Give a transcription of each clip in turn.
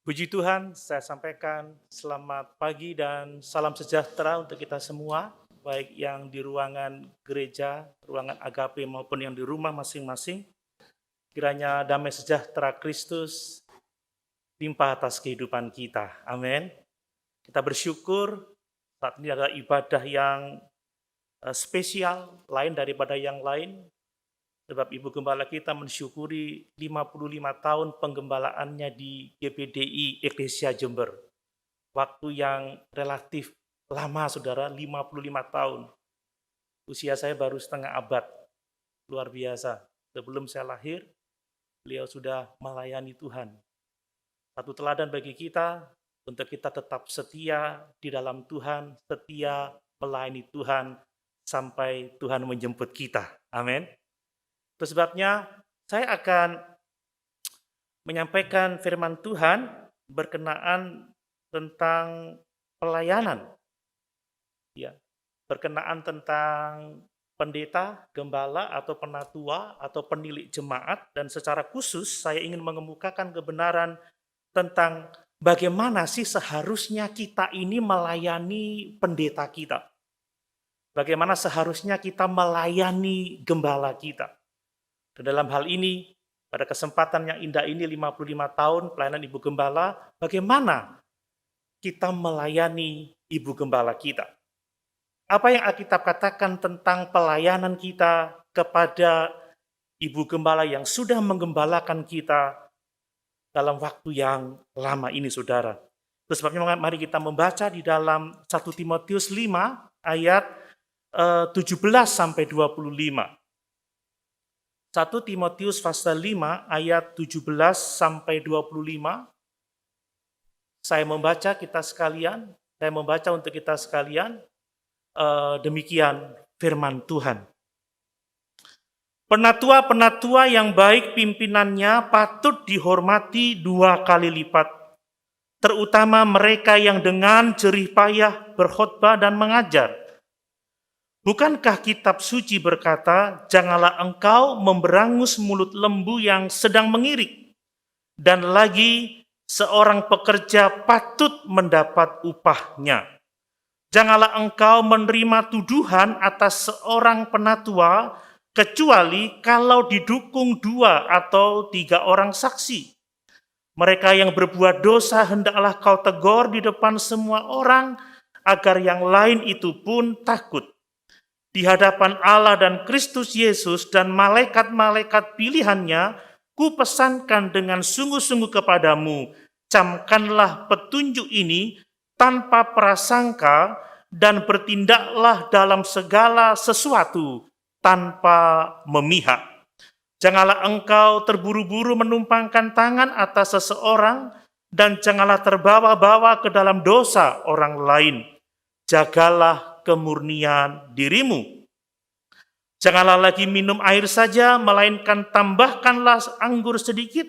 Puji Tuhan, saya sampaikan selamat pagi dan salam sejahtera untuk kita semua, baik yang di ruangan gereja, ruangan agape maupun yang di rumah masing-masing. Kiranya damai sejahtera Kristus limpah atas kehidupan kita. Amin. Kita bersyukur saat ini adalah ibadah yang spesial, lain daripada yang lain. Sebab Ibu Gembala kita mensyukuri 55 tahun penggembalaannya di GPDI Eklesia Jember. Waktu yang relatif lama, saudara, 55 tahun. Usia saya baru setengah abad, luar biasa. Sebelum saya lahir, beliau sudah melayani Tuhan. Satu teladan bagi kita, untuk kita tetap setia di dalam Tuhan, setia melayani Tuhan, sampai Tuhan menjemput kita. Amin. Itu sebabnya saya akan menyampaikan firman Tuhan berkenaan tentang pelayanan. Ya, berkenaan tentang pendeta, gembala atau penatua atau penilik jemaat, dan secara khusus saya ingin mengemukakan kebenaran tentang bagaimana sih seharusnya kita ini melayani pendeta kita. Bagaimana seharusnya kita melayani gembala kita. Dan dalam hal ini, pada kesempatan yang indah ini 55 tahun pelayanan Ibu Gembala, bagaimana kita melayani Ibu Gembala kita? Apa yang Alkitab katakan tentang pelayanan kita kepada Ibu Gembala yang sudah menggembalakan kita dalam waktu yang lama ini, saudara? Itu sebabnya mari kita membaca di dalam 1 Timotius 5 ayat 17 sampai 25. 1 Timotius pasal 5 ayat 17 sampai 25. Saya membaca untuk kita sekalian, demikian firman Tuhan. Penatua-penatua yang baik pimpinannya patut dihormati 2 kali lipat, terutama mereka yang dengan jerih payah berkhotbah dan mengajar. Bukankah kitab suci berkata, janganlah engkau memberangus mulut lembu yang sedang mengirik, dan lagi seorang pekerja patut mendapat upahnya. Janganlah engkau menerima tuduhan atas seorang penatua, kecuali kalau didukung 2 atau 3 orang saksi. Mereka yang berbuat dosa hendaklah kau tegur di depan semua orang, agar yang lain itu pun takut. Di hadapan Allah dan Kristus Yesus dan malaikat-malaikat pilihannya, kupesankan dengan sungguh-sungguh kepadamu, camkanlah petunjuk ini tanpa prasangka dan bertindaklah dalam segala sesuatu tanpa memihak. Janganlah engkau terburu-buru menumpangkan tangan atas seseorang dan janganlah terbawa-bawa ke dalam dosa orang lain. Jagalah kemurnian dirimu. Janganlah lagi minum air saja, melainkan tambahkanlah anggur sedikit,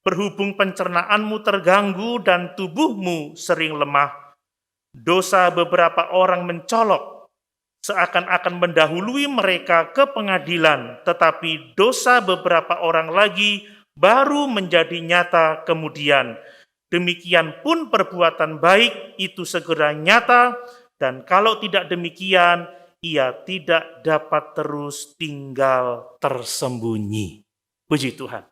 berhubung pencernaanmu terganggu dan tubuhmu sering lemah. Dosa beberapa orang mencolok, seakan-akan mendahului mereka ke pengadilan, tetapi dosa beberapa orang lagi baru menjadi nyata kemudian. Demikian pun perbuatan baik itu segera nyata, dan kalau tidak demikian, ia tidak dapat terus tinggal tersembunyi. Puji Tuhan.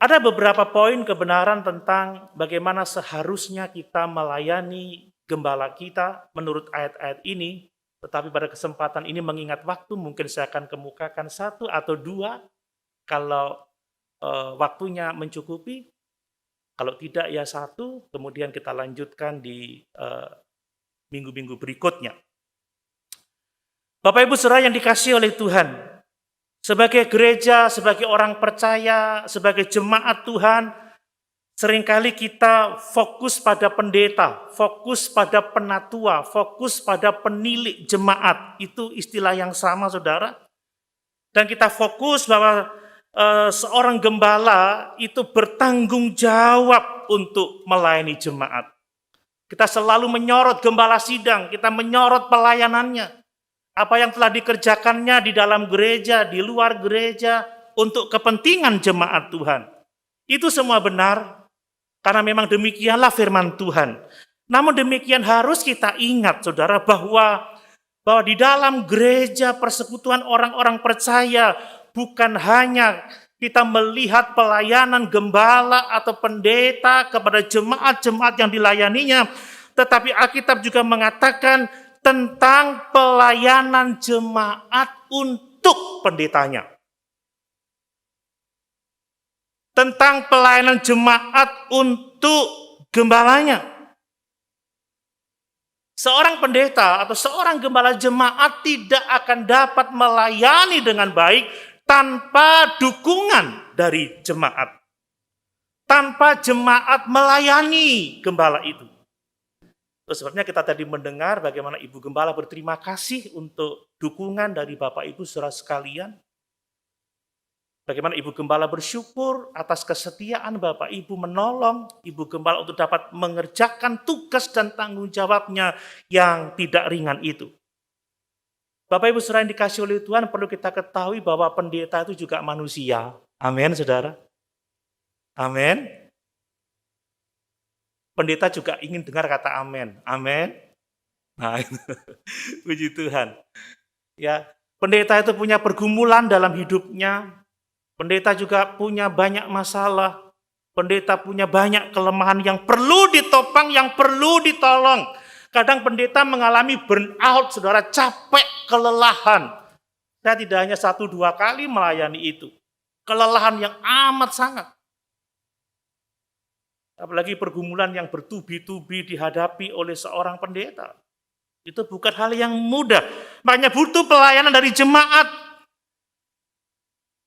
Ada beberapa poin kebenaran tentang bagaimana seharusnya kita melayani gembala kita menurut ayat-ayat ini, tetapi pada kesempatan ini mengingat waktu, mungkin saya akan kemukakan 1 atau 2, kalau waktunya mencukupi. Kalau tidak ya 1, kemudian kita lanjutkan di minggu-minggu berikutnya. Bapak Ibu Saudara yang dikasihi oleh Tuhan, sebagai gereja, sebagai orang percaya, sebagai jemaat Tuhan, seringkali kita fokus pada pendeta, fokus pada penatua, fokus pada penilik jemaat. Itu istilah yang sama, saudara. Dan kita fokus bahwa seorang gembala itu bertanggung jawab untuk melayani jemaat. Kita selalu menyorot gembala sidang, kita menyorot pelayanannya. Apa yang telah dikerjakannya di dalam gereja, di luar gereja, untuk kepentingan jemaat Tuhan. Itu semua benar, karena memang demikianlah firman Tuhan. Namun demikian harus kita ingat, saudara, bahwa di dalam gereja persekutuan orang-orang percaya bukan hanya kita melihat pelayanan gembala atau pendeta kepada jemaat-jemaat yang dilayaninya, tetapi Alkitab juga mengatakan tentang pelayanan jemaat untuk pendetanya. Tentang pelayanan jemaat untuk gembalanya. Seorang pendeta atau seorang gembala jemaat tidak akan dapat melayani dengan baik tanpa dukungan dari jemaat. Tanpa jemaat melayani gembala itu. Itu sebabnya kita tadi mendengar bagaimana Ibu Gembala berterima kasih untuk dukungan dari Bapak Ibu saudara sekalian. Bagaimana Ibu Gembala bersyukur atas kesetiaan Bapak Ibu menolong Ibu Gembala untuk dapat mengerjakan tugas dan tanggung jawabnya yang tidak ringan itu. Bapak Ibu saudara yang dikasih oleh Tuhan, perlu kita ketahui bahwa pendeta itu juga manusia. Amin, saudara. Amin. Pendeta juga ingin dengar kata amin. Amin. Nah, puji Tuhan. Ya, pendeta itu punya pergumulan dalam hidupnya. Pendeta juga punya banyak masalah. Pendeta punya banyak kelemahan yang perlu ditopang, yang perlu ditolong. Kadang pendeta mengalami burnout, saudara, capek, kelelahan. Saya tidak hanya 1-2 kali melayani itu. Kelelahan yang amat sangat. Apalagi pergumulan yang bertubi-tubi dihadapi oleh seorang pendeta. Itu bukan hal yang mudah. Makanya butuh pelayanan dari jemaat.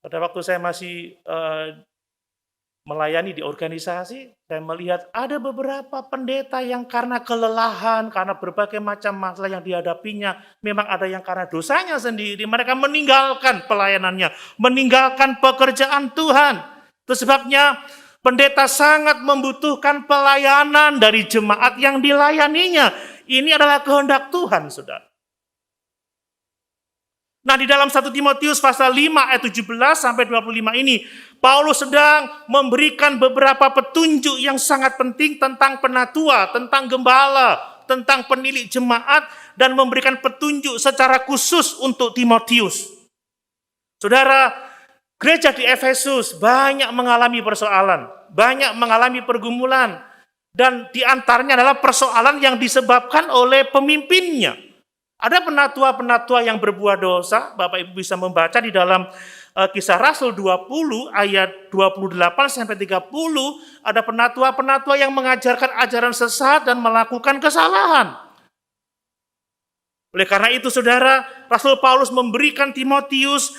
Pada waktu saya masih melayani di organisasi, saya melihat ada beberapa pendeta yang karena kelelahan, karena berbagai macam masalah yang dihadapinya, memang ada yang karena dosanya sendiri, mereka meninggalkan pelayanannya, meninggalkan pekerjaan Tuhan. Itu sebabnya pendeta sangat membutuhkan pelayanan dari jemaat yang dilayaninya. Ini adalah kehendak Tuhan, saudara. Nah, di dalam 1 Timotius pasal 5 ayat 17 sampai 25 ini, Paulus sedang memberikan beberapa petunjuk yang sangat penting tentang penatua, tentang gembala, tentang penilik jemaat, dan memberikan petunjuk secara khusus untuk Timotius. Saudara, gereja di Efesus banyak mengalami persoalan, banyak mengalami pergumulan, dan di antaranya adalah persoalan yang disebabkan oleh pemimpinnya. Ada penatua-penatua yang berbuat dosa, Bapak Ibu bisa membaca di dalam Kisah Rasul 20 ayat 28 sampai 30, ada penatua-penatua yang mengajarkan ajaran sesat dan melakukan kesalahan. Oleh karena itu, saudara, Rasul Paulus memberikan Timotius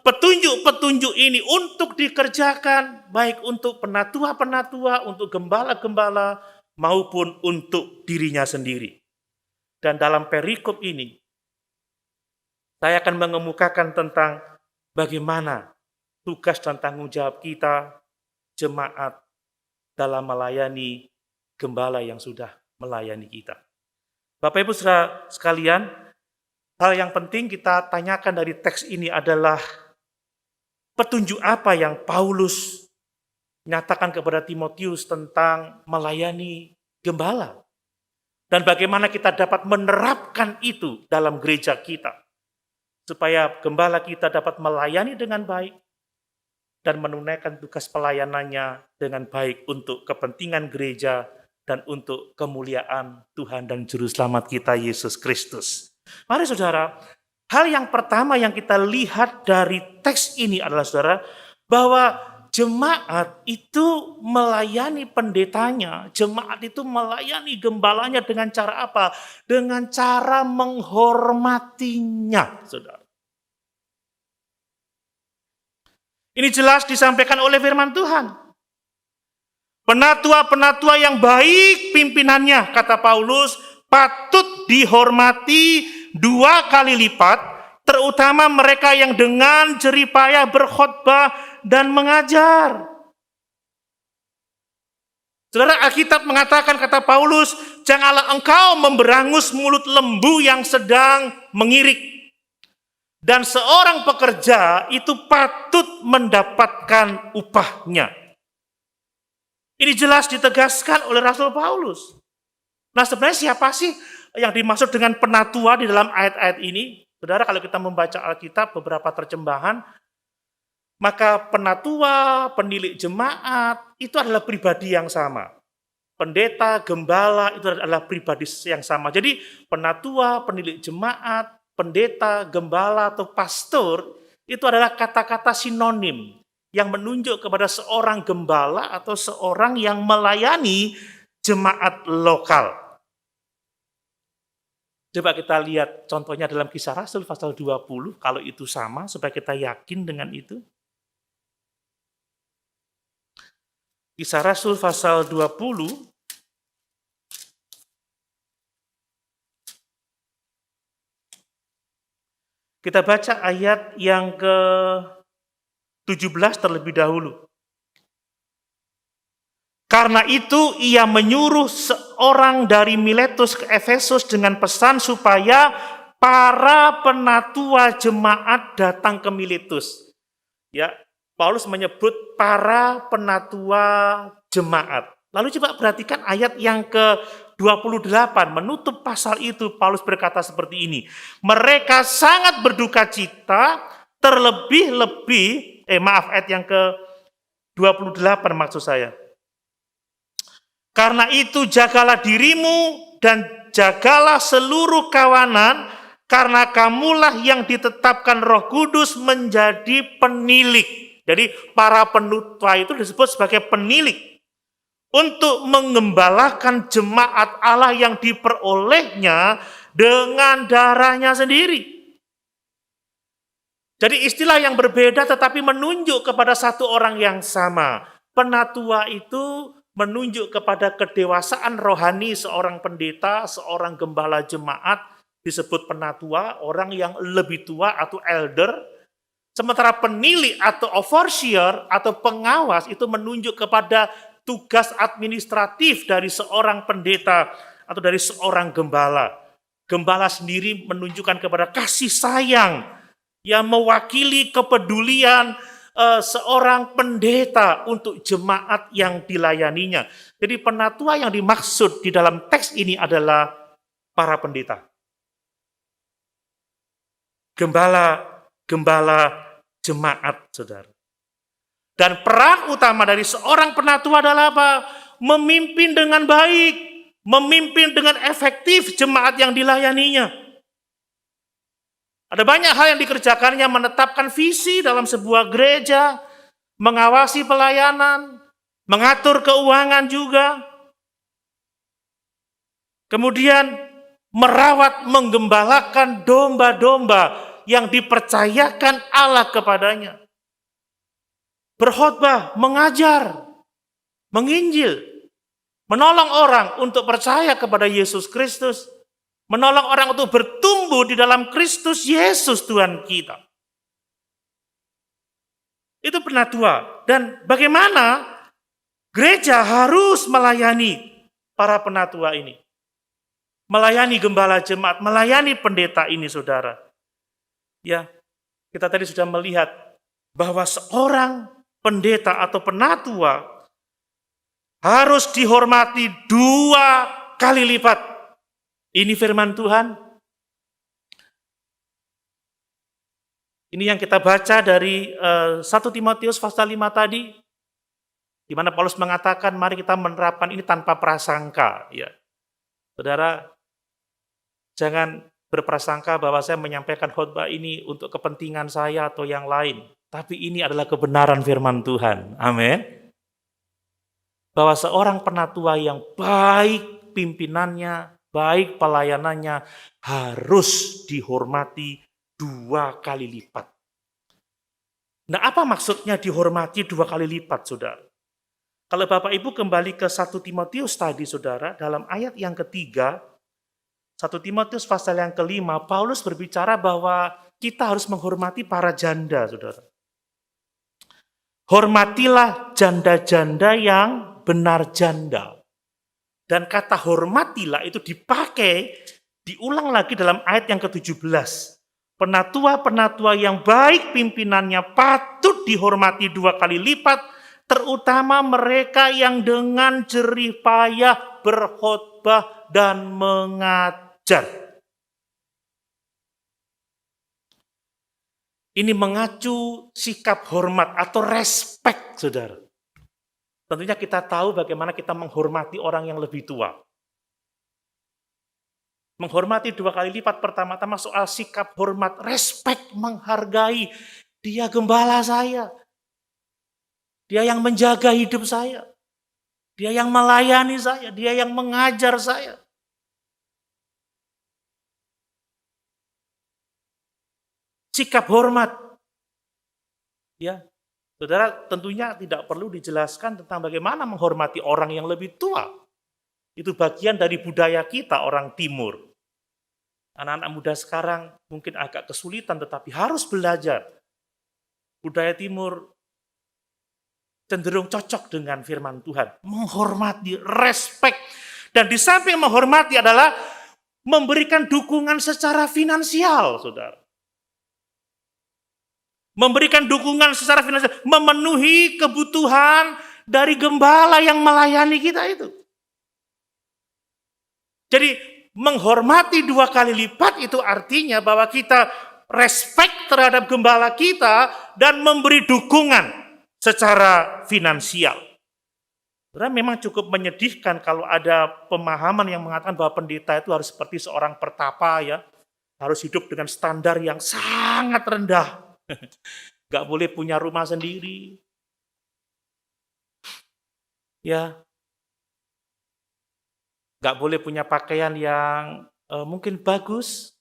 petunjuk-petunjuk ini untuk dikerjakan, baik untuk penatua-penatua, untuk gembala-gembala, maupun untuk dirinya sendiri. Dan dalam perikop ini, saya akan mengemukakan tentang bagaimana tugas dan tanggung jawab kita, jemaat, dalam melayani gembala yang sudah melayani kita. Bapak Ibu saudara sekalian, hal yang penting kita tanyakan dari teks ini adalah petunjuk apa yang Paulus nyatakan kepada Timotius tentang melayani gembala. Dan bagaimana kita dapat menerapkan itu dalam gereja kita. Supaya gembala kita dapat melayani dengan baik dan menunaikan tugas pelayanannya dengan baik untuk kepentingan gereja dan untuk kemuliaan Tuhan dan Juru Selamat kita Yesus Kristus. Mari saudara, hal yang pertama yang kita lihat dari teks ini adalah saudara, bahwa jemaat itu melayani pendetanya, jemaat itu melayani gembalanya dengan cara apa? Dengan cara menghormatinya, saudara. Ini jelas disampaikan oleh firman Tuhan. Penatua-penatua yang baik pimpinannya, kata Paulus, patut dihormati 2 kali lipat, terutama mereka yang dengan jerih payah berkhotbah dan mengajar. Saudara, Alkitab mengatakan, kata Paulus, janganlah engkau memberangus mulut lembu yang sedang mengirik. Dan seorang pekerja itu patut mendapatkan upahnya. Ini jelas ditegaskan oleh Rasul Paulus. Nah, sebenarnya siapa sih yang dimaksud dengan penatua di dalam ayat-ayat ini? Saudara, kalau kita membaca Alkitab beberapa terjemahan, maka penatua, penilik jemaat, itu adalah pribadi yang sama. Pendeta, gembala, itu adalah pribadi yang sama. Jadi penatua, penilik jemaat, pendeta, gembala, atau pastor, itu adalah kata-kata sinonim yang menunjuk kepada seorang gembala atau seorang yang melayani jemaat lokal. Coba kita lihat contohnya dalam Kisah Rasul pasal 20, kalau itu sama, supaya kita yakin dengan itu. Kisah Rasul pasal 20, kita baca ayat yang ke-17 terlebih dahulu. Karena itu ia menyuruh seorang dari Miletus ke Efesus dengan pesan supaya para penatua jemaat datang ke Miletus. Ya, Paulus menyebut para penatua jemaat. Lalu coba perhatikan ayat yang ke-28, menutup pasal itu Paulus berkata seperti ini. Mereka sangat berduka cita, terlebih-lebih, ayat yang ke-28 maksud saya. Karena itu jagalah dirimu dan jagalah seluruh kawanan, karena kamulah yang ditetapkan Roh Kudus menjadi penilik. Jadi para penatua itu disebut sebagai penilik untuk mengembalakan jemaat Allah yang diperolehnya dengan darahnya sendiri. Jadi istilah yang berbeda tetapi menunjuk kepada satu orang yang sama. Penatua itu menunjuk kepada kedewasaan rohani seorang pendeta, seorang gembala jemaat, disebut penatua, orang yang lebih tua atau elder. Sementara penilik atau overseer atau pengawas itu menunjuk kepada tugas administratif dari seorang pendeta atau dari seorang gembala. Gembala sendiri menunjukkan kepada kasih sayang yang mewakili kepedulian seorang pendeta untuk jemaat yang dilayaninya. Jadi penatua yang dimaksud di dalam teks ini adalah para pendeta. Gembala jemaat, saudara. Dan peran utama dari seorang penatua adalah apa? Memimpin dengan baik, memimpin dengan efektif jemaat yang dilayaninya. Ada banyak hal yang dikerjakannya, menetapkan visi dalam sebuah gereja, mengawasi pelayanan, mengatur keuangan juga. Kemudian merawat, menggembalakan domba-domba yang dipercayakan Allah kepadanya. Berkhotbah, mengajar, menginjil, menolong orang untuk percaya kepada Yesus Kristus. Menolong orang untuk bertumbuh di dalam Kristus Yesus Tuhan kita. Itu penatua. Dan bagaimana gereja harus melayani para penatua ini. Melayani gembala jemaat, melayani pendeta ini, saudara. Ya, kita tadi sudah melihat bahwa seorang pendeta atau penatua harus dihormati 2 kali lipat. Ini firman Tuhan. Ini yang kita baca dari 1 Timotius pasal 5 tadi, di mana Paulus mengatakan, mari kita menerapkan ini tanpa prasangka. Ya, saudara, jangan berprasangka bahwa saya menyampaikan khotbah ini untuk kepentingan saya atau yang lain. Tapi ini adalah kebenaran firman Tuhan. Amin. Bahwa seorang penatua yang baik pimpinannya, baik pelayanannya, harus dihormati 2 kali lipat. Nah, apa maksudnya dihormati 2 kali lipat, saudara? Kalau Bapak Ibu kembali ke 1 Timotius tadi, saudara, dalam ayat yang ketiga, 1 Timotius pasal yang kelima, Paulus berbicara bahwa kita harus menghormati para janda, saudara. Hormatilah janda-janda yang benar janda. Dan kata hormatilah itu dipakai, diulang lagi dalam ayat yang ke-17. Penatua-penatua yang baik pimpinannya patut dihormati 2 kali lipat terutama mereka yang dengan jerih payah berkhotbah dan mengajar. Ini mengacu sikap hormat atau respect, saudara. Tentunya kita tahu bagaimana kita menghormati orang yang lebih tua. Menghormati 2 kali lipat, pertama-tama soal sikap hormat, respect, menghargai. Dia gembala saya. Dia yang menjaga hidup saya. Dia yang melayani saya. Dia yang mengajar saya. Sikap hormat. Ya, saudara, tentunya tidak perlu dijelaskan tentang bagaimana menghormati orang yang lebih tua. Itu bagian dari budaya kita, orang Timur. Anak-anak muda sekarang mungkin agak kesulitan, tetapi harus belajar. Budaya Timur cenderung cocok dengan firman Tuhan. Menghormati, respect. Dan di samping menghormati adalah memberikan dukungan secara finansial, saudara. Memberikan dukungan secara finansial, memenuhi kebutuhan dari gembala yang melayani kita itu. Jadi menghormati 2 kali lipat itu artinya bahwa kita respect terhadap gembala kita dan memberi dukungan secara finansial. Karena memang cukup menyedihkan kalau ada pemahaman yang mengatakan bahwa pendeta itu harus seperti seorang pertapa, ya, harus hidup dengan standar yang sangat rendah. Gak boleh punya rumah sendiri. Ya. Gak boleh punya pakaian yang mungkin bagus.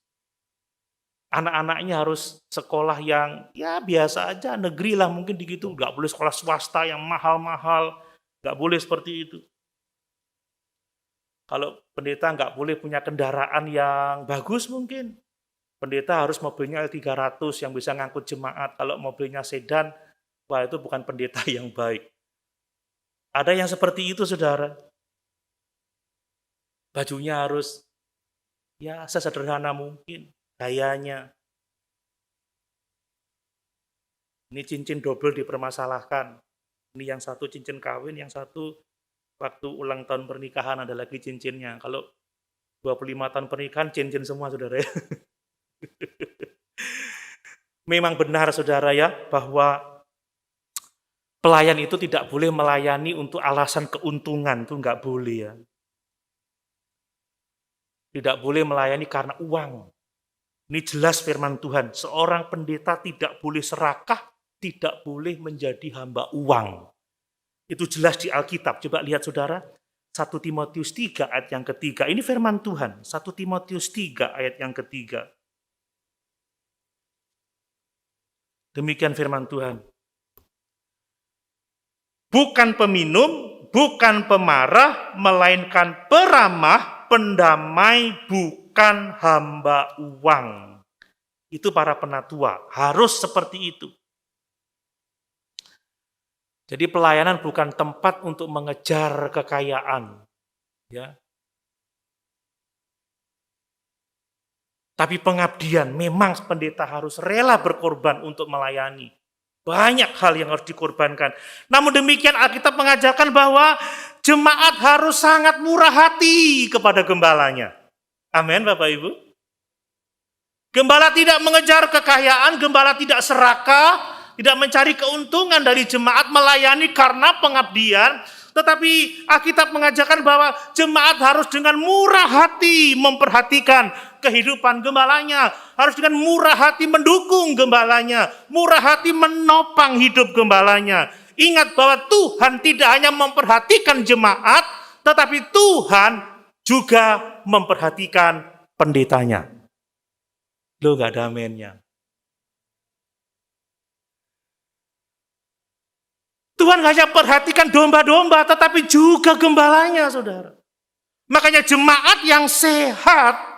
Anak-anaknya harus sekolah yang ya biasa aja, negeri lah mungkin begitu. Gak boleh sekolah swasta yang mahal-mahal. Gak boleh seperti itu. Kalau pendeta gak boleh punya kendaraan yang bagus mungkin. Pendeta harus mobilnya L300 yang bisa ngangkut jemaat. Kalau mobilnya sedan, wah itu bukan pendeta yang baik. Ada yang seperti itu, saudara. Bajunya harus ya sesederhana mungkin, gayanya. Ini cincin double dipermasalahkan. Ini yang satu cincin kawin, yang satu waktu ulang tahun pernikahan ada lagi cincinnya. Kalau 25 tahun pernikahan, cincin semua, saudara. Memang benar, saudara, ya, bahwa pelayan itu tidak boleh melayani untuk alasan keuntungan, itu nggak boleh, ya. Tidak boleh melayani karena uang. Ini jelas firman Tuhan, seorang pendeta tidak boleh serakah, tidak boleh menjadi hamba uang. Itu jelas di Alkitab. Coba lihat, saudara, 1 Timotius 3 ayat yang ketiga. Ini firman Tuhan, 1 Timotius 3 ayat yang ketiga. Demikian firman Tuhan. Bukan peminum, bukan pemarah, melainkan peramah, pendamai, bukan hamba uang. Itu para penatua, harus seperti itu. Jadi pelayanan bukan tempat untuk mengejar kekayaan, ya. Tapi pengabdian, memang pendeta harus rela berkorban untuk melayani. Banyak hal yang harus dikorbankan. Namun demikian Alkitab mengajarkan bahwa jemaat harus sangat murah hati kepada gembalanya. Amin, Bapak Ibu. Gembala tidak mengejar kekayaan, gembala tidak serakah, tidak mencari keuntungan dari jemaat, melayani karena pengabdian. Tetapi Alkitab mengajarkan bahwa jemaat harus dengan murah hati memperhatikan kehidupan gembalanya, harus dengan murah hati mendukung gembalanya, murah hati menopang hidup gembalanya. Ingat bahwa Tuhan tidak hanya memperhatikan jemaat, tetapi Tuhan juga memperhatikan pendetanya. Loh, gak ada amennya. Tuhan hanya perhatikan domba-domba, tetapi juga gembalanya, saudara. Makanya jemaat yang sehat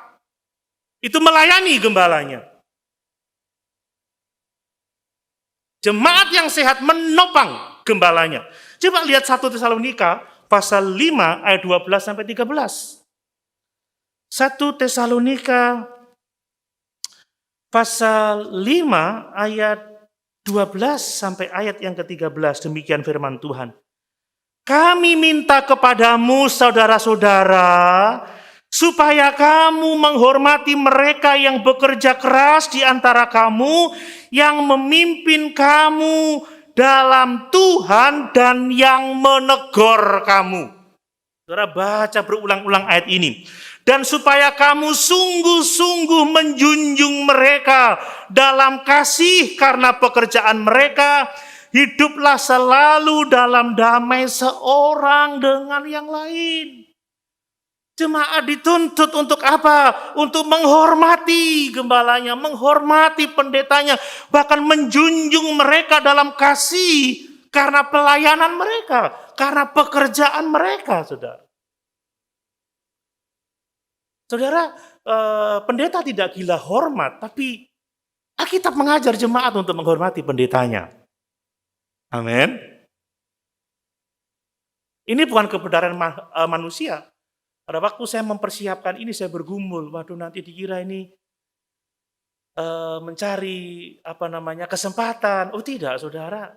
itu melayani gembalanya. Jemaat yang sehat menopang gembalanya. Coba lihat 1 Tesalonika pasal 5 ayat 12 sampai 13. 1 Tesalonika pasal 5 ayat 12 sampai ayat yang ke-13, demikian firman Tuhan. Kami minta kepadamu saudara-saudara, supaya kamu menghormati mereka yang bekerja keras di antara kamu, yang memimpin kamu dalam Tuhan dan yang menegur kamu. Saudara baca berulang-ulang ayat ini. Dan supaya kamu sungguh-sungguh menjunjung mereka dalam kasih karena pekerjaan mereka, hiduplah selalu dalam damai seorang dengan yang lain. Jemaat dituntut untuk apa? Untuk menghormati gembalanya, menghormati pendetanya, bahkan menjunjung mereka dalam kasih karena pelayanan mereka, karena pekerjaan mereka, saudara. Saudara, pendeta tidak gila hormat, tapi Alkitab mengajar jemaat untuk menghormati pendetanya. Amin. Ini bukan kebenaran manusia. Pada waktu saya mempersiapkan ini, saya bergumul, waduh nanti dikira ini mencari kesempatan. Oh tidak, saudara.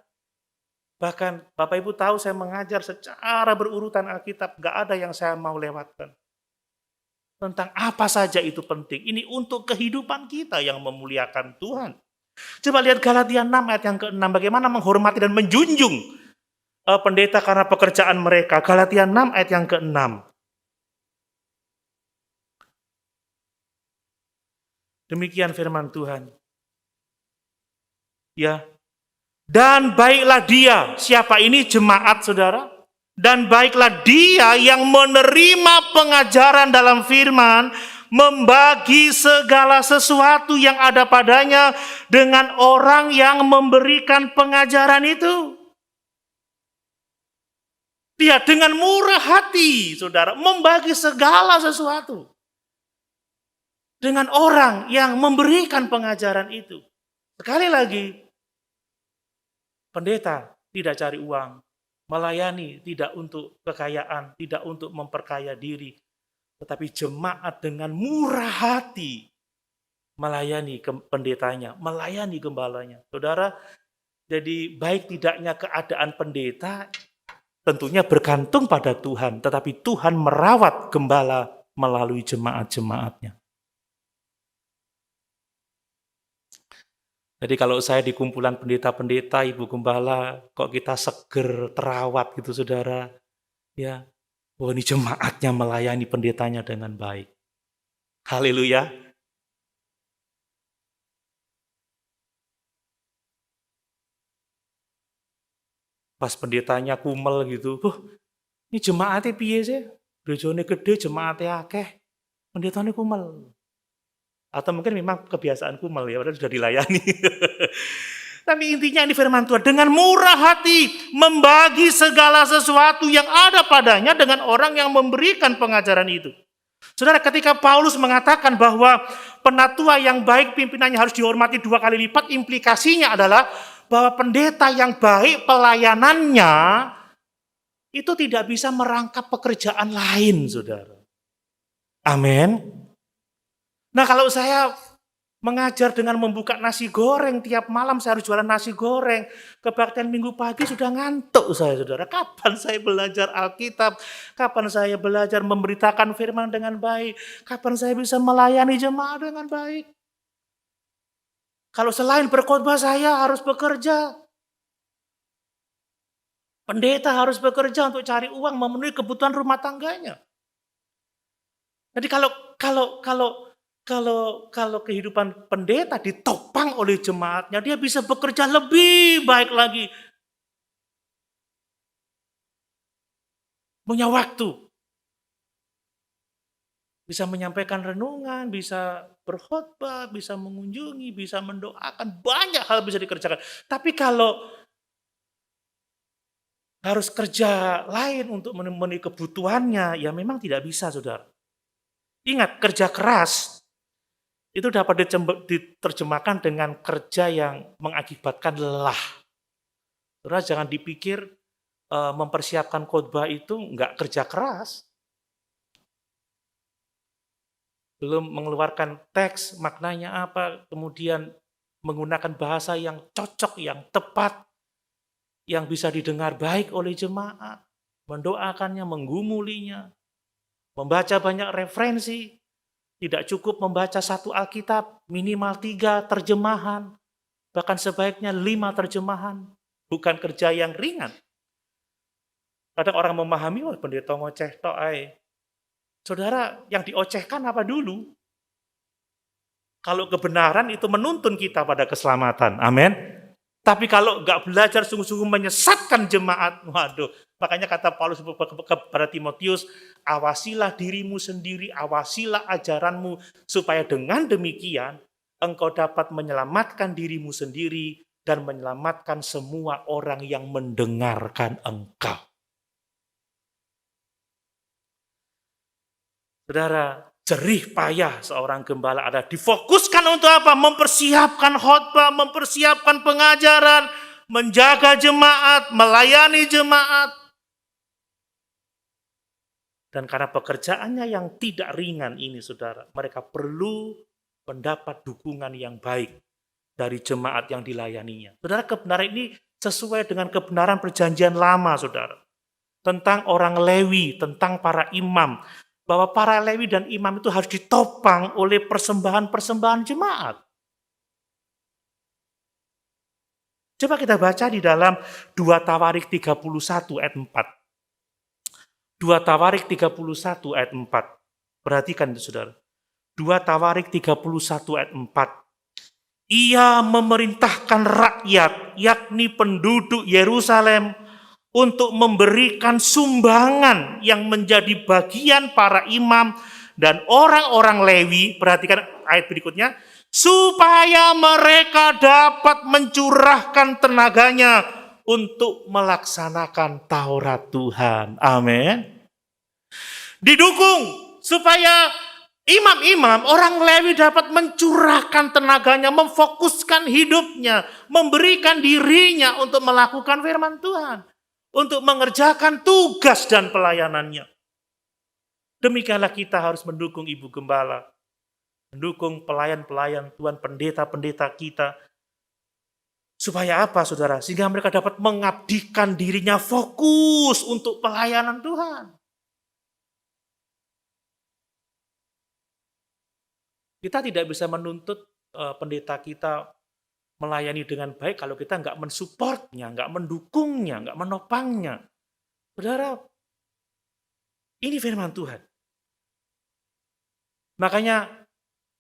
Bahkan Bapak Ibu tahu saya mengajar secara berurutan Alkitab, nggak ada yang saya mau lewatkan. Tentang apa saja itu penting. Ini untuk kehidupan kita yang memuliakan Tuhan. Coba lihat Galatia 6 ayat yang ke-6. Bagaimana menghormati dan menjunjung pendeta karena pekerjaan mereka. Galatia 6 ayat yang ke-6. Demikian firman Tuhan. Ya. Dan baiklah dia. Siapa ini? Jemaat, saudara. Dan baiklah dia yang menerima pengajaran dalam firman, membagi segala sesuatu yang ada padanya dengan orang yang memberikan pengajaran itu. Dia dengan murah hati, saudara, membagi segala sesuatu dengan orang yang memberikan pengajaran itu. Sekali lagi, pendeta tidak cari uang. Melayani tidak untuk kekayaan, tidak untuk memperkaya diri, tetapi jemaat dengan murah hati melayani pendetanya, melayani gembalanya. Saudara, jadi baik tidaknya keadaan pendeta tentunya bergantung pada Tuhan, tetapi Tuhan merawat gembala melalui jemaat-jemaatnya. Jadi kalau saya di kumpulan pendeta-pendeta, ibu gembala, kok kita seger, terawat gitu saudara. Ya, wah ini jemaatnya melayani pendetanya dengan baik. Haleluya. Pas pendetanya kumel gitu, ini jemaatnya piye sih? Gerejane gede, jemaatnya akeh, pendetanya kumel. Atau mungkin memang kebiasaan kumel ya, padahal sudah dilayani. Tapi intinya ini firman Tuhan, dengan murah hati membagi segala sesuatu yang ada padanya dengan orang yang memberikan pengajaran itu. Saudara, ketika Paulus mengatakan bahwa penatua yang baik pimpinannya harus dihormati 2 kali lipat, implikasinya adalah bahwa pendeta yang baik pelayanannya itu tidak bisa merangkap pekerjaan lain, saudara. Amin. Nah, kalau saya mengajar dengan membuka nasi goreng, tiap malam saya harus jualan nasi goreng. Kebaktian minggu pagi sudah ngantuk saya, saudara. Kapan saya belajar Alkitab? Kapan saya belajar memberitakan firman dengan baik? Kapan saya bisa melayani jemaat dengan baik? Kalau selain berkhotbah saya harus bekerja. Pendeta harus bekerja untuk cari uang, memenuhi kebutuhan rumah tangganya. Jadi kalau kehidupan pendeta ditopang oleh jemaatnya, dia bisa bekerja lebih baik lagi. Punya waktu. Bisa menyampaikan renungan, bisa berkhotbah, bisa mengunjungi, bisa mendoakan. Banyak hal bisa dikerjakan. Tapi kalau harus kerja lain untuk memenuhi kebutuhannya, ya memang tidak bisa, saudara. Ingat, kerja keras itu dapat diterjemahkan dengan kerja yang mengakibatkan lelah. Saudara, jangan dipikir mempersiapkan khotbah itu enggak kerja keras. Belum mengeluarkan teks, maknanya apa, kemudian menggunakan bahasa yang cocok, yang tepat, yang bisa didengar baik oleh jemaat, mendoakannya, menggumulinya, membaca banyak referensi, tidak cukup membaca satu Alkitab, minimal 3 terjemahan, bahkan sebaiknya 5 terjemahan, bukan kerja yang ringan. Kadang orang memahami, wah pendeta ngoceh tok ae. Saudara, yang diocehkan apa dulu? Kalau kebenaran itu menuntun kita pada keselamatan. Amin. Tapi kalau nggak belajar sungguh-sungguh menyesatkan jemaat, waduh. Makanya kata Paulus kepada Timotius, awasilah dirimu sendiri, awasilah ajaranmu, supaya dengan demikian engkau dapat menyelamatkan dirimu sendiri dan menyelamatkan semua orang yang mendengarkan engkau. Saudara, jerih payah seorang gembala ada difokuskan untuk apa? Mempersiapkan khotbah, mempersiapkan pengajaran, menjaga jemaat, melayani jemaat. Dan karena pekerjaannya yang tidak ringan ini, saudara, mereka perlu mendapat dukungan yang baik dari jemaat yang dilayaninya. Saudara, kebenaran ini sesuai dengan kebenaran perjanjian lama, saudara. Tentang orang Lewi, tentang para imam, bahwa para Lewi dan imam itu harus ditopang oleh persembahan-persembahan jemaat. Coba kita baca di dalam 2 Tawarik 31 ayat 4. 2 Tawarik 31 ayat 4. Perhatikan itu, saudara. 2 Tawarik 31 ayat 4. Ia memerintahkan rakyat, yakni penduduk Yerusalem, untuk memberikan sumbangan yang menjadi bagian para imam dan orang-orang Lewi, perhatikan ayat berikutnya, supaya mereka dapat mencurahkan tenaganya untuk melaksanakan Taurat Tuhan. Amin. Didukung supaya imam-imam, orang Lewi dapat mencurahkan tenaganya, memfokuskan hidupnya, memberikan dirinya untuk melakukan firman Tuhan, untuk mengerjakan tugas dan pelayanannya. Demikianlah kita harus mendukung ibu gembala, mendukung pelayan-pelayan Tuhan, pendeta-pendeta kita. Supaya apa, saudara? Sehingga mereka dapat mengabdikan dirinya fokus untuk pelayanan Tuhan. Kita tidak bisa menuntut pendeta kita melayani dengan baik kalau kita nggak mensupportnya, nggak mendukungnya, nggak menopangnya. Saudara, ini firman Tuhan. Makanya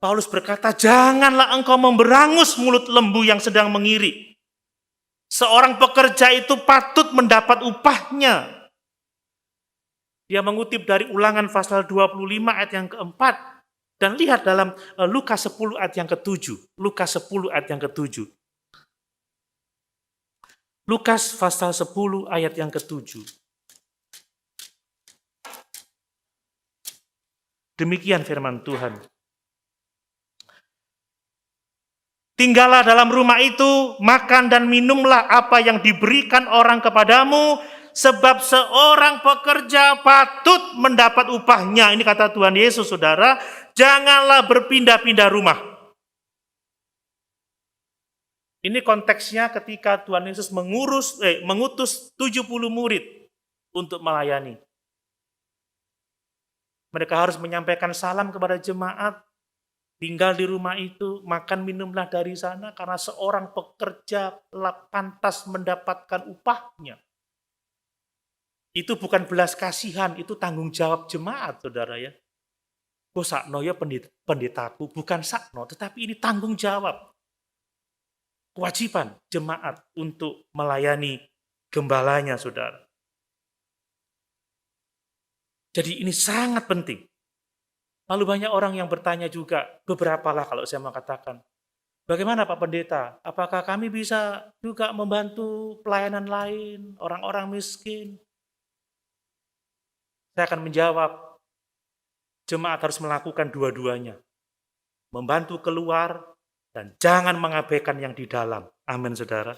Paulus berkata, janganlah engkau memberangus mulut lembu yang sedang mengiri. Seorang pekerja itu patut mendapat upahnya. Dia mengutip dari Ulangan pasal 25 ayat yang keempat. Dan lihat dalam Lukas 10 ayat yang ke-7. Lukas 10 ayat yang ke-7. Lukas pasal 10 ayat yang ke-7. Demikian firman Tuhan. Tinggallah dalam rumah itu, makan dan minumlah apa yang diberikan orang kepadamu, sebab seorang pekerja patut mendapat upahnya. Ini kata Tuhan Yesus, saudara. Janganlah berpindah-pindah rumah. Ini konteksnya ketika Tuhan Yesus mengutus 70 murid untuk melayani. Mereka harus menyampaikan salam kepada jemaat, tinggal di rumah itu, makan minumlah dari sana, karena seorang pekerja pantas mendapatkan upahnya. Itu bukan belas kasihan, itu tanggung jawab jemaat, saudara ya. Oh sakno ya pendetaku, bukan sakno, tetapi ini tanggung jawab. Kewajiban jemaat untuk melayani gembalanya, saudara. Jadi ini sangat penting. Lalu banyak orang yang bertanya juga, beberapa lah kalau saya mau katakan, bagaimana Pak Pendeta, apakah kami bisa juga membantu pelayanan lain, orang-orang miskin? Saya akan menjawab, jemaat harus melakukan dua-duanya. Membantu keluar dan jangan mengabaikan yang di dalam. Amin, saudara.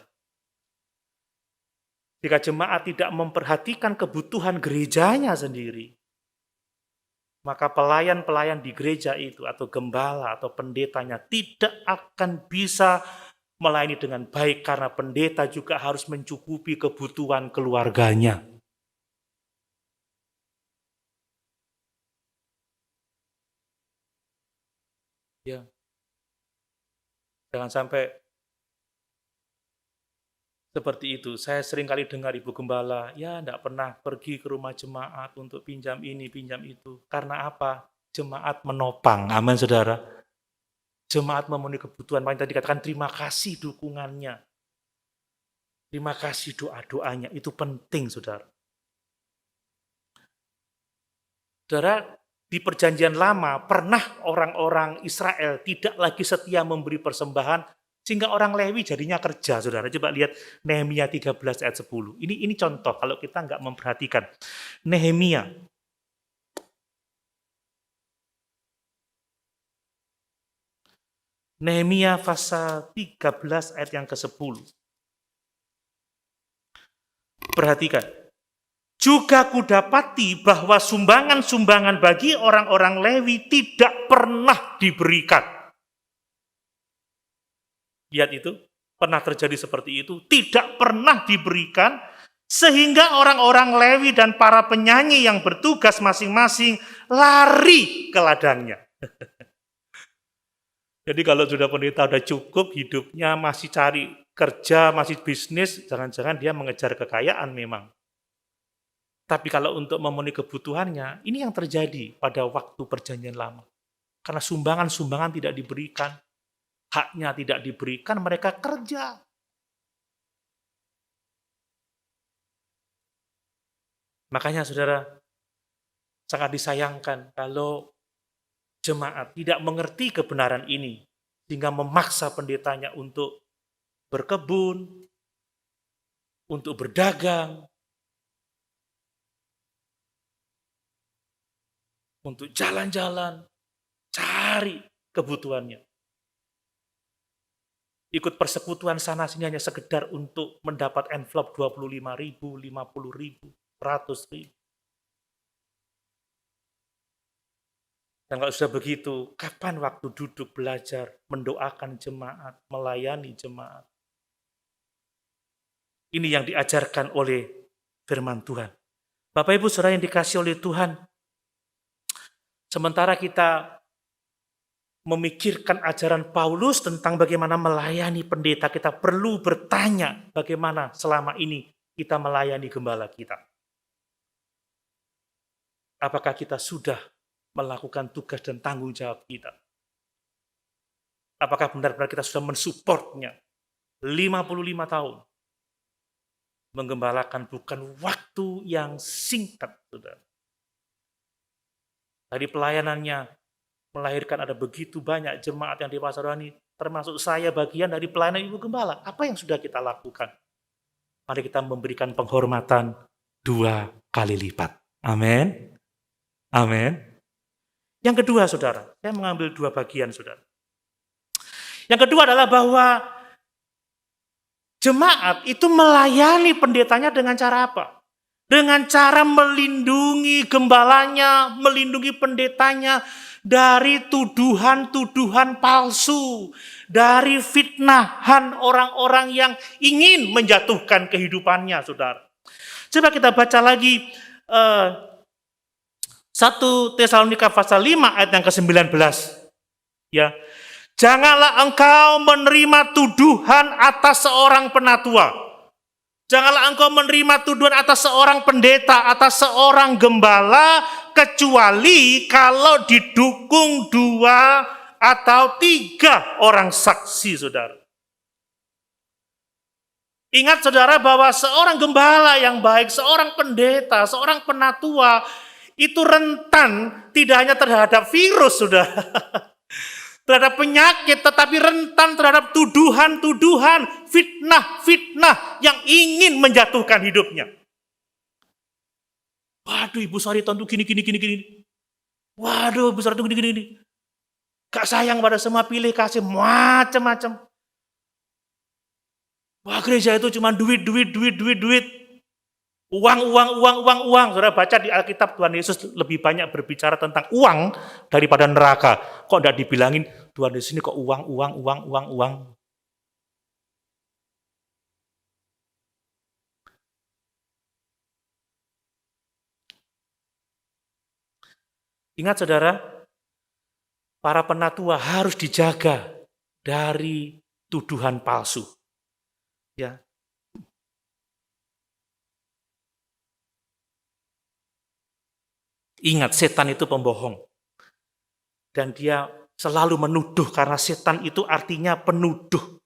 Jika jemaat tidak memperhatikan kebutuhan gerejanya sendiri, maka pelayan-pelayan di gereja itu atau gembala atau pendetanya tidak akan bisa melayani dengan baik karena pendeta juga harus mencukupi kebutuhan keluarganya. Ya, jangan sampai seperti itu. Saya sering kali dengar Ibu Gembala, ya enggak pernah pergi ke rumah jemaat untuk pinjam ini, pinjam itu. Karena apa? Jemaat menopang. Amin, saudara. Jemaat memenuhi kebutuhan. Makanya tadi katakan terima kasih dukungannya. Terima kasih doa-doanya. Itu penting, saudara. Saudara, di perjanjian lama pernah orang-orang Israel tidak lagi setia memberi persembahan sehingga orang Lewi jadinya kerja, saudara. Coba lihat Nehemia 13 ayat 10. Ini contoh kalau kita nggak memperhatikan. Nehemia pasal 13 ayat yang ke-10. Perhatikan. Juga kudapati bahwa sumbangan-sumbangan bagi orang-orang Lewi tidak pernah diberikan. Lihat itu, pernah terjadi seperti itu, tidak pernah diberikan, sehingga orang-orang Lewi dan para penyanyi yang bertugas masing-masing lari ke ladangnya. Jadi kalau sudah pendeta udah cukup hidupnya, masih cari kerja, masih bisnis, jangan-jangan dia mengejar kekayaan memang. Tapi kalau untuk memenuhi kebutuhannya, ini yang terjadi pada waktu perjanjian lama. Karena sumbangan-sumbangan tidak diberikan, haknya tidak diberikan, mereka kerja. Makanya saudara, sangat disayangkan kalau jemaat tidak mengerti kebenaran ini, sehingga memaksa pendetanya untuk berkebun, untuk berdagang, untuk jalan-jalan, cari kebutuhannya. Ikut persekutuan sana-sini hanya sekedar untuk mendapat envelope 25.000, 50.000, 100.000. Dan kalau sudah begitu, kapan waktu duduk belajar, mendoakan jemaat, melayani jemaat? Ini yang diajarkan oleh firman Tuhan. Bapak Ibu Saudara yang dikasihi oleh Tuhan, sementara kita memikirkan ajaran Paulus tentang bagaimana melayani pendeta, kita perlu bertanya bagaimana selama ini kita melayani gembala kita. Apakah kita sudah melakukan tugas dan tanggung jawab kita? Apakah benar-benar kita sudah mensupportnya? 55 tahun. Menggembalakan bukan waktu yang singkat, saudara. Dari pelayanannya, melahirkan ada begitu banyak jemaat yang dipasarani, termasuk saya bagian dari pelayanan Ibu Gembala. Apa yang sudah kita lakukan? Mari kita memberikan penghormatan 2 kali lipat. Amin. Amin. Yang kedua, saudara, saya mengambil 2 bagian, saudara. Yang kedua adalah bahwa jemaat itu melayani pendetanya dengan cara apa? Dengan cara melindungi gembalanya, melindungi pendetanya dari tuduhan-tuduhan palsu, dari fitnahan orang-orang yang ingin menjatuhkan kehidupannya, saudara. Coba kita baca lagi 1 Tesalonika pasal 5 ayat yang ke-19. Ya. Janganlah engkau menerima tuduhan atas seorang penatua. Janganlah engkau menerima tuduhan atas seorang pendeta, atas seorang gembala, kecuali kalau didukung 2 atau 3 orang saksi, saudara. Ingat saudara bahwa seorang gembala yang baik, seorang pendeta, seorang penatua, itu rentan tidak hanya terhadap virus, saudara. Terhadap penyakit, tetapi rentan terhadap tuduhan-tuduhan, fitnah-fitnah yang ingin menjatuhkan hidupnya. Waduh, Ibu Sariton tuh gini. Waduh, Ibu Sariton gini. Gak sayang pada semua, pilih kasih macam-macam. Wah, gereja itu cuma duit. Uang. Saudara baca di Alkitab, Tuhan Yesus lebih banyak berbicara tentang uang daripada neraka. Kok enggak dibilangin Tuhan Yesus ini kok uang. Ingat saudara, para penatua harus dijaga dari tuduhan palsu. Ya. Ingat, setan itu pembohong. Dan dia selalu menuduh karena setan itu artinya penuduh.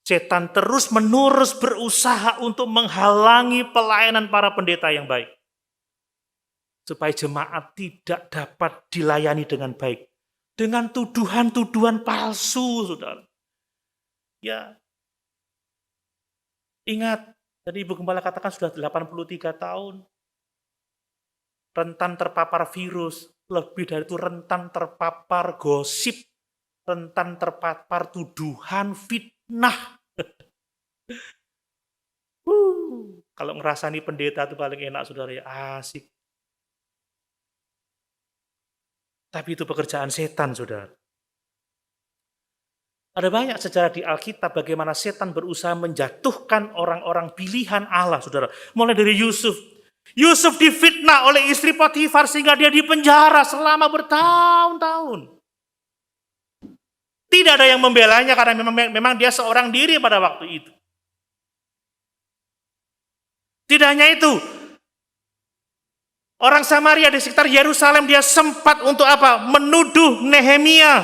Setan terus-menerus berusaha untuk menghalangi pelayanan para pendeta yang baik. Supaya jemaat tidak dapat dilayani dengan baik. Dengan tuduhan-tuduhan palsu, saudara. Ya, ingat, tadi Ibu Gembala katakan sudah 83 tahun. Rentan terpapar virus, lebih dari itu rentan terpapar gosip, rentan terpapar tuduhan, fitnah. Kalau ngerasani pendeta itu paling enak, saudara, ya asik. Tapi itu pekerjaan setan, saudara. Ada banyak sejarah di Alkitab bagaimana setan berusaha menjatuhkan orang-orang pilihan Allah, saudara. Mulai dari Yusuf. Yusuf difitnah oleh istri Potifar sehingga dia dipenjara selama bertahun-tahun. Tidak ada yang membelanya karena memang dia seorang diri pada waktu itu. Tidak hanya itu, orang Samaria di sekitar Yerusalem dia sempat untuk apa? Menuduh Nehemia.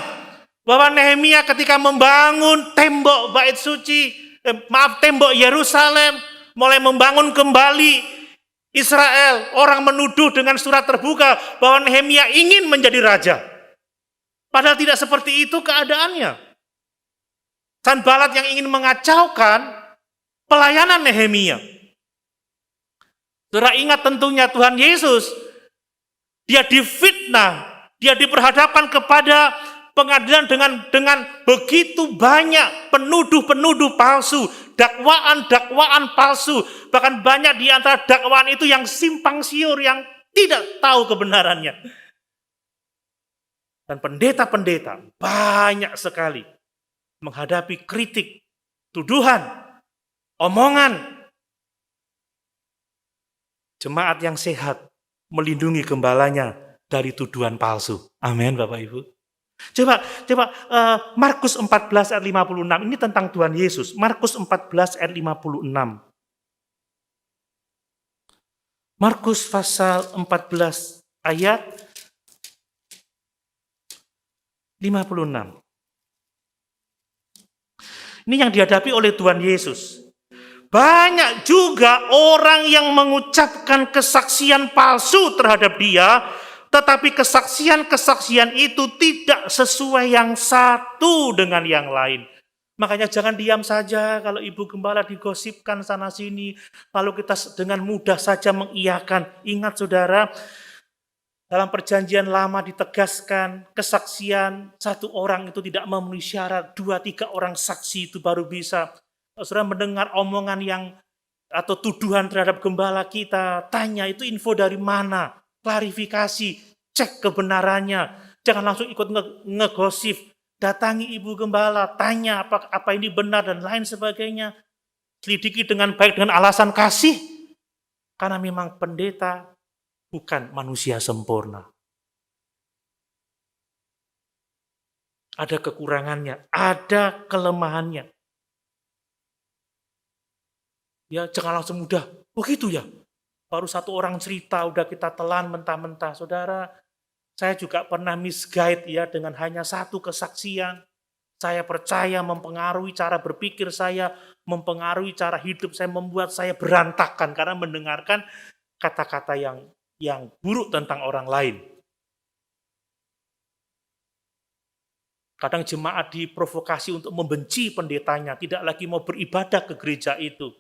Bahwa Nehemia ketika membangun tembok bait suci, tembok Yerusalem, mulai membangun kembali Israel, orang menuduh dengan surat terbuka bahwa Nehemia ingin menjadi raja. Padahal tidak seperti itu keadaannya. Sanbalat yang ingin mengacaukan pelayanan Nehemia. Saudara ingat tentunya Tuhan Yesus, dia difitnah, dia diperhadapkan kepada pengadilan dengan begitu banyak penuduh-penuduh palsu, dakwaan-dakwaan palsu, bahkan banyak di antara dakwaan itu yang simpang siur, yang tidak tahu kebenarannya. Dan pendeta-pendeta banyak sekali menghadapi kritik, tuduhan, omongan. Jemaat yang sehat melindungi gembalanya dari tuduhan palsu. Amin, Bapak Ibu. Coba Markus 14 ayat 56. Ini tentang Tuhan Yesus. Markus 14 ayat 56. Markus pasal 14 ayat 56. Ini yang dihadapi oleh Tuhan Yesus. Banyak juga orang yang mengucapkan kesaksian palsu terhadap dia, tetapi kesaksian-kesaksian itu tidak sesuai yang satu dengan yang lain. Makanya jangan diam saja kalau Ibu Gembala digosipkan sana-sini, lalu kita dengan mudah saja mengiyakan. Ingat saudara, dalam perjanjian lama ditegaskan, kesaksian satu orang itu tidak memenuhi syarat, 2-3 orang saksi itu baru bisa. Saudara mendengar omongan yang atau tuduhan terhadap gembala kita, tanya itu info dari mana, klarifikasi, cek kebenarannya, jangan langsung ikut ngegosip, datangi Ibu Gembala, tanya apa ini benar dan lain sebagainya, selidiki dengan baik dengan alasan kasih, karena memang pendeta bukan manusia sempurna. Ada kekurangannya, ada kelemahannya. Ya, jangan langsung mudah. Oh gitu ya. Baru satu orang cerita udah kita telan mentah-mentah. Saudara, saya juga pernah misguide ya dengan hanya satu kesaksian. Saya percaya mempengaruhi cara berpikir saya, mempengaruhi cara hidup saya, membuat saya berantakan karena mendengarkan kata-kata yang buruk tentang orang lain. Kadang jemaat diprovokasi untuk membenci pendetanya, tidak lagi mau beribadah ke gereja itu.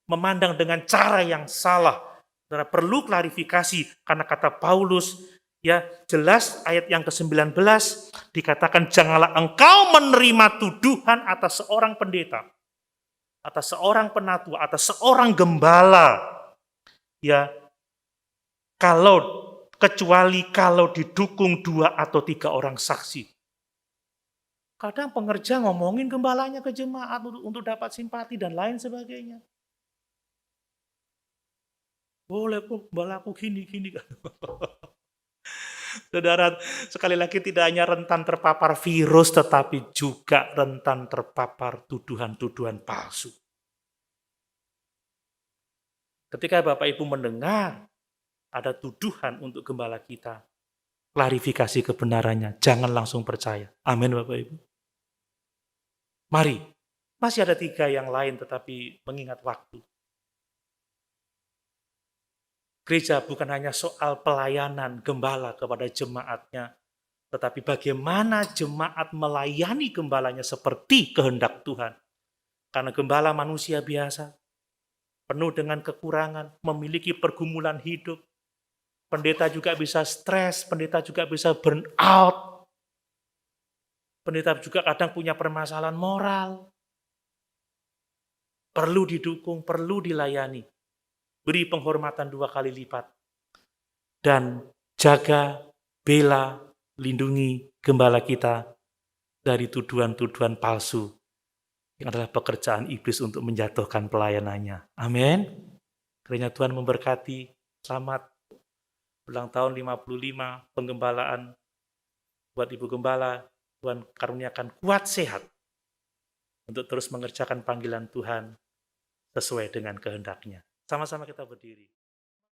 Memandang dengan cara yang salah. Saudara perlu klarifikasi karena kata Paulus ya jelas ayat yang ke-19 dikatakan janganlah engkau menerima tuduhan atas seorang pendeta, atas seorang penatua, atas seorang gembala ya kecuali kalau didukung 2 atau 3 orang saksi. Kadang pengerja ngomongin gembalanya ke jemaat untuk dapat simpati dan lain sebagainya. Boleh kok, gembalaku gini. Saudara, sekali lagi tidak hanya rentan terpapar virus, tetapi juga rentan terpapar tuduhan-tuduhan palsu. Ketika Bapak Ibu mendengar ada tuduhan untuk gembala kita, klarifikasi kebenarannya, jangan langsung percaya. Amin Bapak Ibu. Mari, masih ada 3 yang lain tetapi mengingat waktu. Gereja bukan hanya soal pelayanan gembala kepada jemaatnya, tetapi bagaimana jemaat melayani gembalanya seperti kehendak Tuhan. Karena gembala manusia biasa, penuh dengan kekurangan, memiliki pergumulan hidup. Pendeta juga bisa stres, pendeta juga bisa burn out. Pendeta juga kadang punya permasalahan moral. Perlu didukung, perlu dilayani. Beri penghormatan 2 kali lipat. Dan jaga, bela, lindungi gembala kita dari tuduhan-tuduhan palsu yang adalah pekerjaan iblis untuk menjatuhkan pelayanannya. Amin. Kiranya Tuhan memberkati. Selamat ulang tahun 55 penggembalaan buat Ibu Gembala. Tuhan karuniakan kuat sehat untuk terus mengerjakan panggilan Tuhan sesuai dengan kehendaknya. Sama-sama kita berdiri.